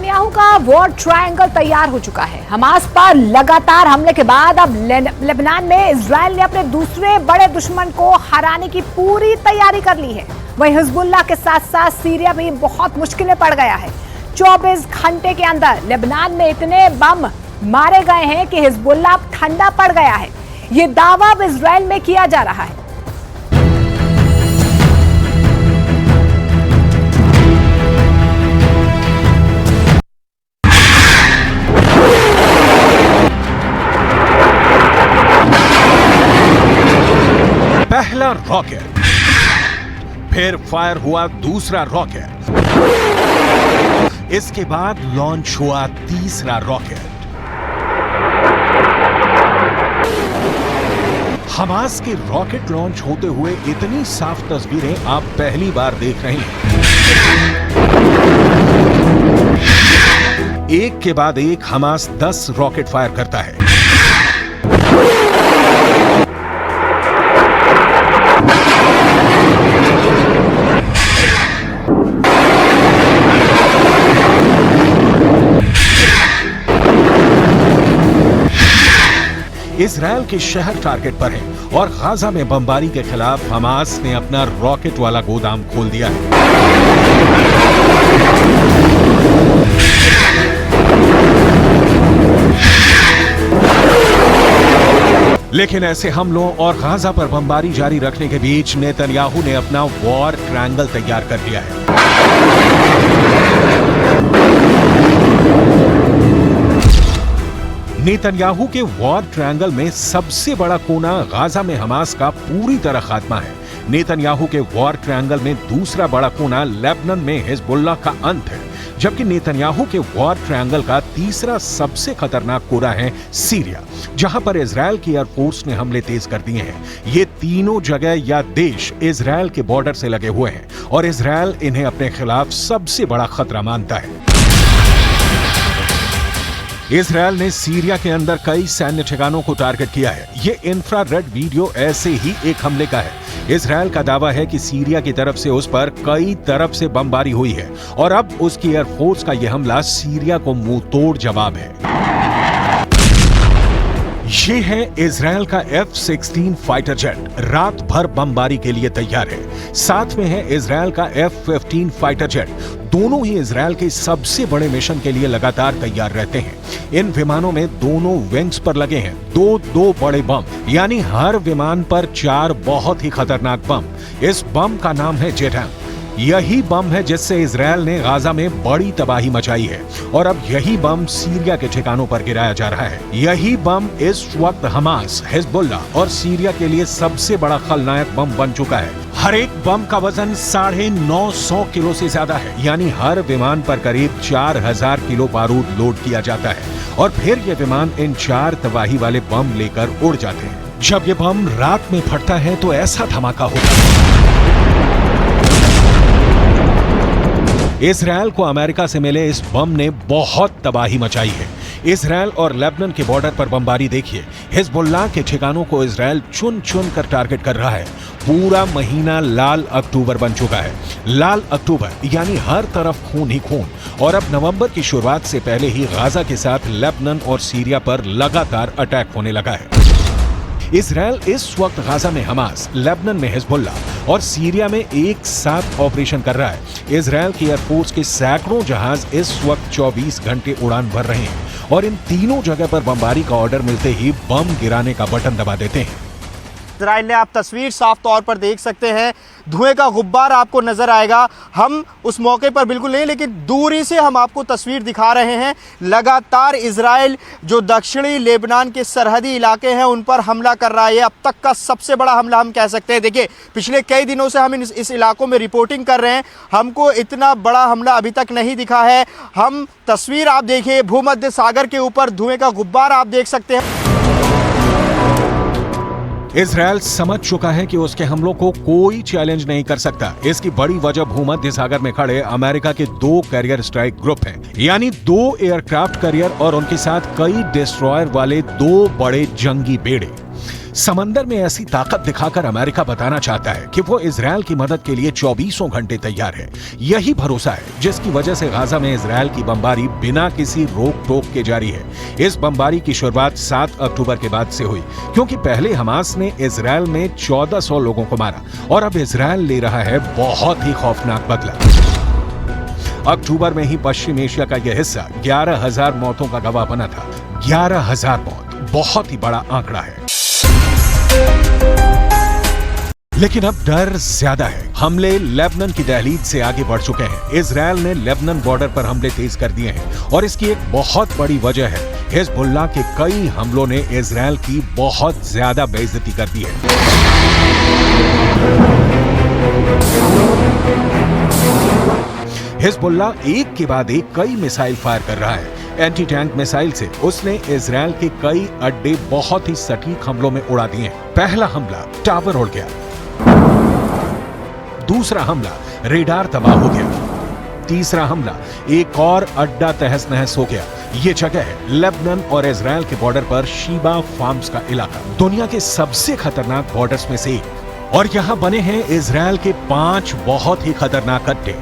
Netanyahu का war triangle तैयार हो चुका है। हमास पर लगातार हमले के बाद अब लेबनान में इजराइल ने अपने दूसरे बड़े दुश्मन को हराने की पूरी तैयारी कर ली है। वहीं हिजबुल्लाह के साथ साथ सीरिया भी बहुत मुश्किलें पड़ गया है। 24 घंटे के अंदर लेबनान में इतने बम मारे गए हैं कि हिजबुल्लाह अब ठंडा पड़ गया है। ये दावा अब इजराइल में किया जा रहा है। पहला रॉकेट, फिर फायर हुआ दूसरा रॉकेट, इसके बाद लॉन्च हुआ तीसरा रॉकेट। हमास के रॉकेट लॉन्च होते हुए इतनी साफ तस्वीरें आप पहली बार देख रहे हैं। एक के बाद एक हमास 10 रॉकेट फायर करता है। इजराइल के शहर टारगेट पर हैं और गाजा में बमबारी के खिलाफ हमास ने अपना रॉकेट वाला गोदाम खोल दिया है। लेकिन ऐसे हमलों और गाजा पर बमबारी जारी रखने के बीच नेतन्याहू ने अपना वॉर ट्रायंगल तैयार कर लिया है। नेतन्याहू के वॉर ट्रायंगल में सबसे बड़ा कोना गाजा में हमास का पूरी तरह खात्मा है। नेतन्याहू के वॉर ट्रायंगल में दूसरा बड़ा कोना लेबनान में हिजबुल्लाह का अंत है, जबकि नेतन्याहू के वॉर ट्रायंगल का तीसरा सबसे खतरनाक कोना है सीरिया, जहां पर इजराइल की एयरफोर्स ने हमले तेज कर दिए हैं। ये तीनों जगह या देश इजराइल के बॉर्डर से लगे हुए हैं और इजराइल इन्हें अपने खिलाफ सबसे बड़ा खतरा मानता है। इजराइल ने सीरिया के अंदर कई सैन्य ठिकानों को टारगेट किया है। ये इंफ्रारेड वीडियो ऐसे ही एक हमले का है। इजराइल का दावा है कि सीरिया की तरफ से उस पर कई तरफ से बमबारी हुई है और अब उसकी एयरफोर्स का यह हमला सीरिया को मुंह तोड़ जवाब है। ये है इजराइल का F-16 फाइटर जेट, रात भर बमबारी के लिए तैयार है। साथ में है इजराइल का F-15 फाइटर जेट। दोनों ही इजराइल के सबसे बड़े मिशन के लिए लगातार तैयार रहते हैं। इन विमानों में दोनों विंग्स पर लगे हैं दो बड़े बम, यानी हर विमान पर 4 बहुत ही खतरनाक बम। इस बम का नाम है जेटैम। यही बम है जिससे इजराइल ने गाजा में बड़ी तबाही मचाई है और अब यही बम सीरिया के ठिकानों पर गिराया जा रहा है। यही बम इस वक्त हमास, हिजबुल्लाह और सीरिया के लिए सबसे बड़ा खलनायक बम बन चुका है। हर एक बम का वजन 950 किलो से ज्यादा है, यानी हर विमान पर करीब 4000 किलो बारूद लोड किया जाता है और फिर ये विमान इन 4 तबाही वाले बम लेकर उड़ जाते हैं। जब ये बम रात में फटता है तो ऐसा धमाका होता है। इजराइल को अमेरिका से मिले इस बम ने बहुत तबाही मचाई है। इजराइल और लेबनान के बॉर्डर पर बमबारी देखिए। हिजबुल्लाह के ठिकानों को इजराइल चुन चुन कर टारगेट कर रहा है। पूरा महीना लाल अक्टूबर बन चुका है। लाल अक्टूबर यानी हर तरफ खून ही खून। और अब नवंबर की शुरुआत से पहले ही गाजा के साथ लेबनान और सीरिया पर लगातार अटैक होने लगा है। इजराइल इस वक्त गाजा में हमास, लेबनान में हिजबुल्लाह और सीरिया में एक साथ ऑपरेशन कर रहा है। इजराइल की एयरफोर्स के सैकड़ों जहाज इस वक्त 24 घंटे उड़ान भर रहे हैं और इन तीनों जगह पर बमबारी का ऑर्डर मिलते ही बम गिराने का बटन दबा देते हैं। इजराइल ने आप तस्वीर साफ तौर पर देख सकते हैं, धुएं का गुब्बार आपको नजर आएगा। हम उस मौके पर बिल्कुल नहीं, लेकिन दूरी से हम आपको तस्वीर दिखा रहे हैं। लगातार इजराइल जो दक्षिणी लेबनान के सरहदी इलाके हैं उन पर हमला कर रहा है। अब तक का सबसे बड़ा हमला हम कह सकते हैं। देखिए, पिछले कई दिनों से हम इस इलाकों में रिपोर्टिंग कर रहे हैं, हमको इतना बड़ा हमला अभी तक नहीं दिखा है। हम तस्वीर आप देखिए, भूमध्य सागर के ऊपर धुएं का गुब्बार आप देख सकते हैं। इजराइल समझ चुका है कि उसके हमलों को कोई चैलेंज नहीं कर सकता। इसकी बड़ी वजह भूमध्य सागर में खड़े अमेरिका के 2 कैरियर स्ट्राइक ग्रुप हैं, यानी 2 एयरक्राफ्ट कैरियर और उनके साथ कई डिस्ट्रॉयर वाले 2 बड़े जंगी बेड़े। समंदर में ऐसी ताकत दिखाकर अमेरिका बताना चाहता है कि वो इजरायल की मदद के लिए 24 घंटे तैयार है। यही भरोसा है जिसकी वजह से गाजा में इजरायल की बमबारी बिना किसी रोक टोक के जारी है। इस बमबारी की शुरुआत 7 अक्टूबर के बाद से हुई, क्योंकि पहले हमास ने इजरायल में 1400 लोगों को मारा और अब इजरायल ले रहा है बहुत ही खौफनाक बदला। अक्टूबर में ही पश्चिम एशिया का यह हिस्सा 11,000 मौतों का गवाह बना था। 11,000 मौत बहुत ही बड़ा आंकड़ा है। लेकिन अब डर ज्यादा है। हमले लेबनान की दहलीज से आगे बढ़ चुके हैं। इजरायल ने लेबनान बॉर्डर पर हमले तेज कर दिए हैं और इसकी एक बहुत बड़ी वजह है हिजबुल्लाह के कई हमलों ने इजरायल की बहुत ज्यादा बेइज्जती कर दी है। हिजबुल्लाह एक के बाद एक कई मिसाइल फायर कर रहा है। एंटी टैंक मिसाइल से उसने इजरायल के कई अड्डे बहुत ही सटीक हमलों में उड़ा दिए हैं। पहला हमला टावर उड़ गया, दूसरा हमला रेडार तबाह हो गया, तीसरा हमला एक और अड्डा तहस नहस हो गया। ये जगह है लेबनान और इजरायल के बॉर्डर पर शीबा फार्म्स का इलाका, दुनिया के सबसे खतरनाक बॉर्डर्स में से एक। और यहाँ बने हैं इजरायल के 5 बहुत ही खतरनाक अड्डे।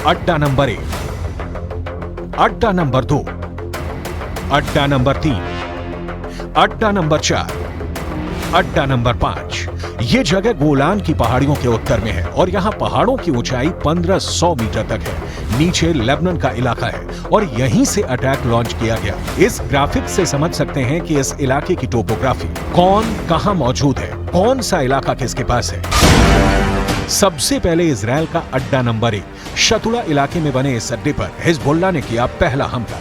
अड्डा नंबर 1, अड्डा नंबर 2, अड्डा नंबर 3, अड्डा नंबर 4, अड्डा नंबर 5। ये जगह गोलान की पहाड़ियों के उत्तर में है और यहाँ पहाड़ों की ऊंचाई 1500 मीटर तक है। नीचे लेबनान का इलाका है और यहीं से अटैक लॉन्च किया गया। इस ग्राफिक से समझ सकते हैं कि इस इलाके की टोपोग्राफी, कौन कहां मौजूद है, कौन सा इलाका किसके पास है। सबसे पहले इजरायल का अड्डा नंबर 1 शतुला इलाके में बने इस अड्डे पर हिजबुल्लाह ने किया पहला हमला।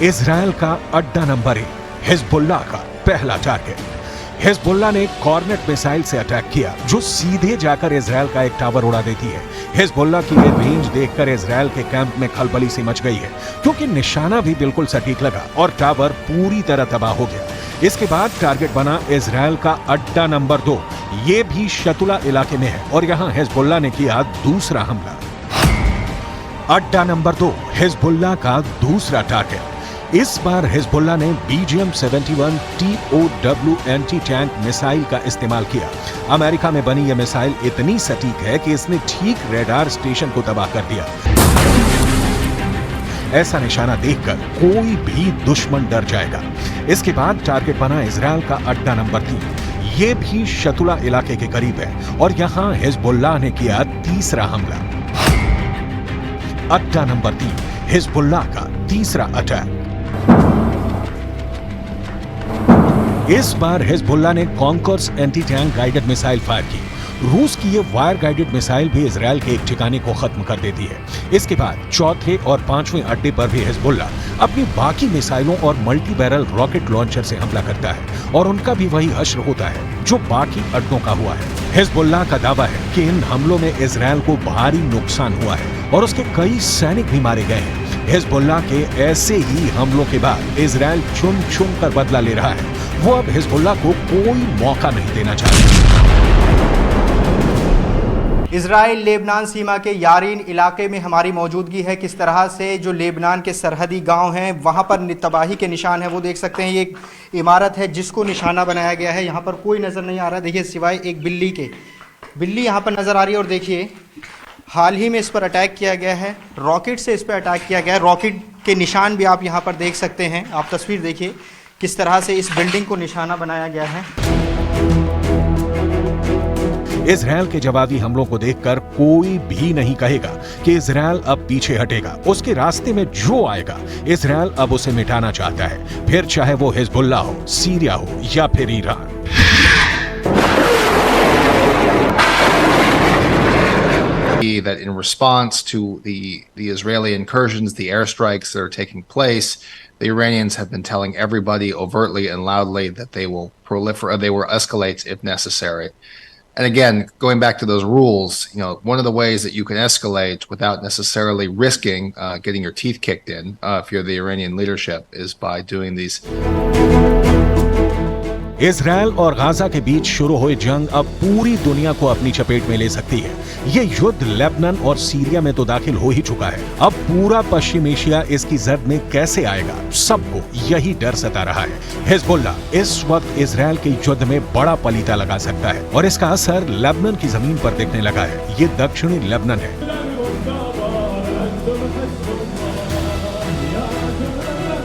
इजरायल का अड्डा नंबर 1 हिजबुल्लाह का पहला टारगेट। हिजबुल्लाह ने कॉर्नेट मिसाइल से अटैक किया जो सीधे जाकर इजरायल का एक टावर उड़ा देती है। हिजबुल्लाह की ये रेंज देखकर इजरायल के कैंप में खलबली सी मच गई है, क्योंकि निशाना भी बिल्कुल सटीक लगा और टावर पूरी तरह तबाह हो गया। इसके बाद टारगेट बना इजरायल का अड्डा नंबर 2। ये भी शतुला इलाके में है और यहाँ हिजबुल्लाह ने किया दूसरा हमला। अड्डा नंबर 2 हिजबुल्लाह का दूसरा टारगेट। इस बार हिजबुल्लाह ने BGM-71 TOW anti tank missile का इस्तेमाल किया। अमेरिका में बनी यह मिसाइल इतनी सटीक है कि इसने ठीक रेडार स्टेशन को तबाह कर दिया। ऐसा निशाना देखकर कोई भी दुश्मन डर जाएगा। इसके बाद टारगेट बना इजरायल का अड्डा नंबर 3। ये भी शतुला इलाके के करीब है और यहां हिजबुल्लाह ने किया तीसरा हमला। अड्डा नंबर 3 हिजबुल्लाह का तीसरा अटैक। इस बार हिजबुल्लाह ने conquers anti tank guided missile fire की। रूस की ये वायर गाइडेड मिसाइल भी इजरायल के एक ठिकाने को खत्म कर देती है। इसके बाद चौथे और 5वें अड्डे पर भी हिजबुल्लाह अपनी बाकी मिसाइलों और मल्टी बैरल रॉकेट लॉन्चर से हमला करता है और उनका भी वही हश्र होता है जो बाकी अड्डों का हुआ है। हिजबुल्लाह का दावा है कि इन हमलों में इजरायल को भारी नुकसान हुआ है और उसके कई सैनिक भी मारे गए हैं। हिजबुल्लाह के ऐसे ही हमलों के बाद इजरायल चुन चुन कर बदला ले रहा है। वो अब हिजबुल्लाह को कोई मौका नहीं देना चाहता। इजराइल लेबनान सीमा के यारीन इलाके में हमारी मौजूदगी है। किस तरह से जो लेबनान के सरहदी गांव हैं वहां पर तबाही के निशान है वो देख सकते हैं। ये एक इमारत है जिसको निशाना बनाया गया है। यहाँ पर कोई नज़र नहीं आ रहा, देखिए सिवाय एक बिल्ली के। बिल्ली यहाँ पर नज़र आ रही है और देखिए हाल ही में इस पर अटैक किया गया है, रॉकेट से इस पर अटैक किया गया है। रॉकेट के निशान भी आप यहाँ पर देख सकते हैं। आप तस्वीर देखिए किस तरह से इस बिल्डिंग को निशाना बनाया गया है। इजरायल के जवाबी हमलों को देखकर कोई भी नहीं कहेगा कि इजरायल अब पीछे हटेगा। उसके रास्ते में जो आएगा इजरायल अब उसे मिटाना चाहता है, फिर चाहे वो हिजबुल्लाह हो, सीरिया हो या फिर Iran. That in response to the Israeli incursions, the airstrikes that are taking place, the Iranians have been telling everybody overtly and loudly that they will proliferate, they will escalate if necessary. And again, going back to those rules, you know, one of the ways that you can escalate without necessarily risking getting your teeth kicked in, if you're the Iranian leadership, is by doing these. Israel और Gaza के बीच शुरू हुई जंग अब पूरी दुनिया को अपनी चपेट में ले सकती है। ये युद्ध लेबनान और सीरिया में तो दाखिल हो ही चुका है। अब पूरा पश्चिम एशिया इसकी जद में कैसे आएगा, सबको यही डर सता रहा है। हिजबुल्लाह इस वक्त इजरायल के युद्ध में बड़ा पलीता लगा सकता है और इसका असर लेबनान की जमीन पर दिखने लगा है। ये दक्षिणी लेबनान है।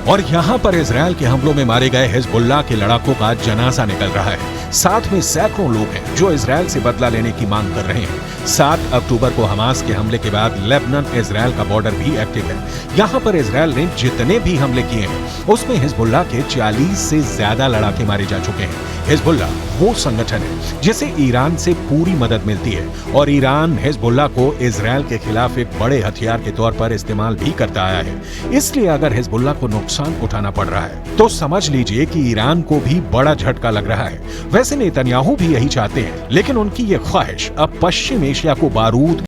और यहाँ पर इजरायल के हमलों में मारे गए हिजबुल्लाह के लड़ाकों का जनाजा निकल रहा है। साथ में सैकड़ों लोग हैं जो इजरायल से बदला लेने की मांग कर रहे हैं। 7 अक्टूबर को हमास के हमले के बाद लेबनान इजरायल का बॉर्डर भी एक्टिव है। यहाँ पर इजरायल ने जितने भी हमले किए हैं उसमें हिजबुल्लाह के 40 से ज्यादा लड़ाके मारे जा चुके हैं। हिजबुल्लाह वो संगठन है जिसे ईरान से पूरी मदद मिलती है और ईरान हिजबुल्लाह को इजरायल के खिलाफ एक बड़े हथियार के तौर पर इस्तेमाल भी करता आया है। इसलिए अगर हिजबुल्लाह को नुकसान उठाना पड़ रहा है तो समझ लीजिए कि ईरान को भी बड़ा झटका लग रहा है। वैसे नेतन्याहू भी यही चाहते हैं, लेकिन उनकी ये ख्वाहिश अब पश्चिम एशिया को बारूद